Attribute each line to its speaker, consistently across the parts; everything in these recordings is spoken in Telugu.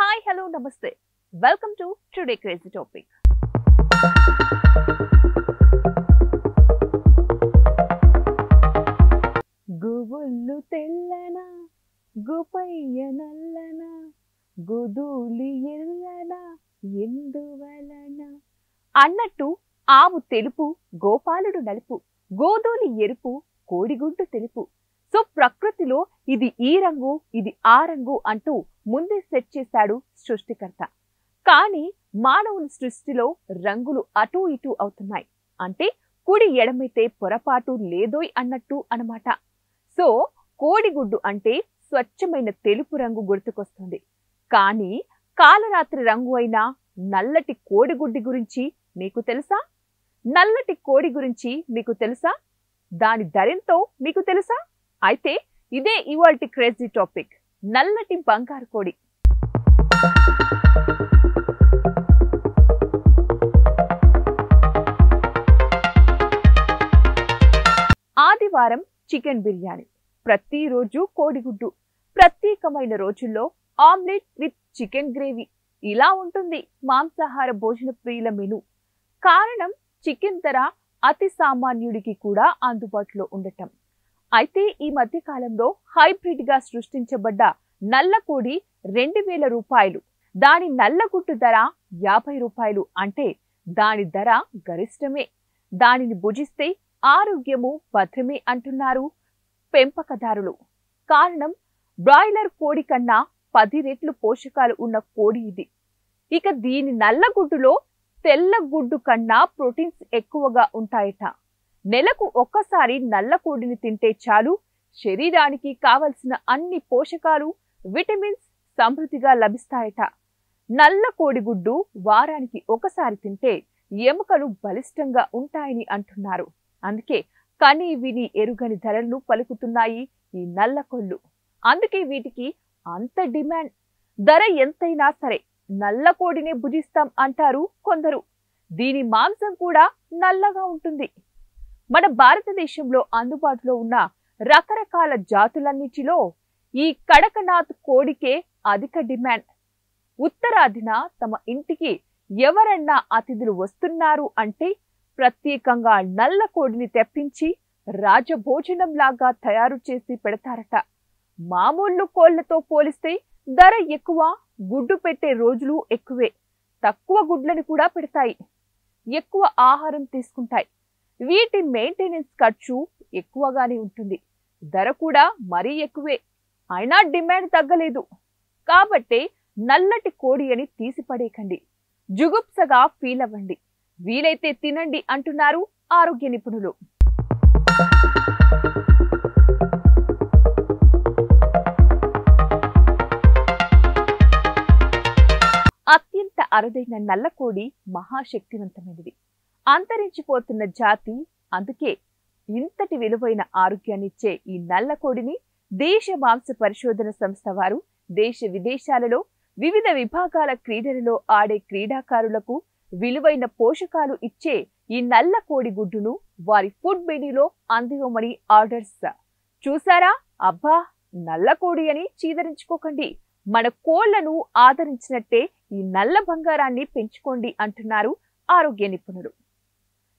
Speaker 1: Hi, hello, namaste. Welcome to Today Crazy Topic. గువ్వులు తెల్లన గుపయ్య నల్లన గొదూలి ఎల్లన ఎందువలన అన్నట్టు ఆవు తెలుపు గోపాలుడు నలుపు గోదూలి ఎరుపు కోడిగుడ్డు తెలుపు. సో ప్రకృతిలో ఇది ఈ రంగు ఇది ఆ రంగు అంటూ ముందే సెట్ చేశాడు సృష్టికర్త. కానీ మానవుని సృష్టిలో రంగులు అటూ ఇటూ అవుతున్నాయి. అంటే కుడి ఎడమైతే పొరపాటు లేదోయ్ అన్నట్టు అన్నమాట. సో కోడిగుడ్డు అంటే స్వచ్ఛమైన తెలుపు రంగు గుర్తుకొస్తుంది. కానీ కాలరాత్రి రంగు అయిన నల్లటి కోడిగుడ్డి గురించి మీకు తెలుసా? నల్లటి కోడి గురించి మీకు తెలుసా? దాని ధరెంతో మీకు తెలుసా? అయితే ఇదే ఇవాల్టి క్రేజీ టాపిక్, నల్లటి బంగారు కోడి. ఆదివారం చికెన్ బిర్యానీ, ప్రతిరోజు కోడిగుడ్డు, ప్రత్యేకమైన రోజుల్లో ఆమ్లెట్ విత్ చికెన్ గ్రేవీ. ఇలా ఉంటుంది మాంసాహార భోజన ప్రియుల మెను. కారణం చికెన్ ధర అతి సామాన్యుడికి కూడా అందుబాటులో ఉండటం. అయితే ఈ మధ్య కాలంలో హైబ్రిడ్ గా సృష్టించబడ్డ నల్ల కోడి 2000 రూపాయలు, దాని నల్లగుడ్డు ధర 50 రూపాయలు. అంటే దాని ధర గరిష్టమే. దానిని భుజిస్తే ఆరోగ్యము భద్రమే అంటున్నారు పెంపకదారులు. కారణం బ్రాయిలర్ కోడి కన్నా 10 రెట్లు పోషకాలు ఉన్న కోడి ఇది. ఇక దీని నల్లగుడ్డులో తెల్ల గుడ్డు కన్నా ప్రోటీన్స్ ఎక్కువగా ఉంటాయట. నెలకు ఒక్కసారి నల్ల కోడిని తింటే చాలు, శరీరానికి కావలసిన అన్ని పోషకాలు విటమిన్స్ సమృద్ధిగా లభిస్తాయట. నల్ల కోడిగుడ్డు వారానికి ఒకసారి తింటే ఎముకలు బలిష్టంగా ఉంటాయని అంటున్నారు. అందుకే కని విని ఎరుగని ధరలను పలుకుతున్నాయి ఈ నల్ల కొళ్ళు. అందుకే వీటికి అంత డిమాండ్. ధర ఎంతైనా సరే నల్ల కోడినే భుజిస్తాం అంటారు కొందరు. దీని మాంసం కూడా నల్లగా ఉంటుంది. మన భారతదేశంలో అందుబాటులో ఉన్న రకరకాల జాతులన్నిటిలో ఈ కడకనాథ్ కోడికే అధిక డిమాండ్. ఉత్తరాదిన తమ ఇంటికి ఎవరన్నా అతిథులు వస్తున్నారు అంటే ప్రత్యేకంగా నల్ల కోడిని తెప్పించి రాజభోజనంలాగా తయారు చేసి పెడతారట. మామూలు కోళ్లతో పోలిస్తే ధర ఎక్కువ, గుడ్డు పెట్టే రోజులు ఎక్కువే. తక్కువ గుడ్లను కూడా పెడతాయి, ఎక్కువ ఆహారం తీసుకుంటాయి. వీటి మెయింటెనెన్స్ ఖర్చు ఎక్కువగానే ఉంటుంది. ధర కూడా మరీ ఎక్కువే. అయినా డిమాండ్ తగ్గలేదు. కాబట్టే నల్లటి కోడి అని తీసిపడేకండి, జుగుప్సగా ఫీల్ అవ్వండి, వీలైతే తినండి అంటున్నారు ఆరోగ్య నిపుణులు. అత్యంత అరుదైన నల్లకోడి మహాశక్తివంతమైనది, అంతరించిపోతున్న జాతి. అందుకే ఇంతటి విలువైన ఆరోగ్యాన్నిచ్చే ఈ నల్ల కోడిని దేశ మాంస పరిశోధన సంస్థ వారు దేశ విదేశాలలో వివిధ విభాగాల క్రీడలలో ఆడే క్రీడాకారులకు విలువైన పోషకాలు ఇచ్చే ఈ నల్ల కోడి గుడ్డును వారి ఫుడ్ మెనూలో అందివ్వమని ఆర్డర్స్. చూసారా? అబ్బా, నల్ల కోడి అని చీదరించుకోకండి, మన కోళ్లను ఆదరించినట్టే ఈ నల్ల బంగారాన్ని పెంచుకోండి అంటున్నారు ఆరోగ్య నిపుణులు.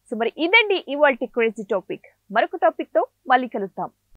Speaker 1: సో మరి ఇదండి ఇవాల్టి క్రేజీ టాపిక్. మరొక టాపిక్ తో మళ్ళీ కలుద్దాం.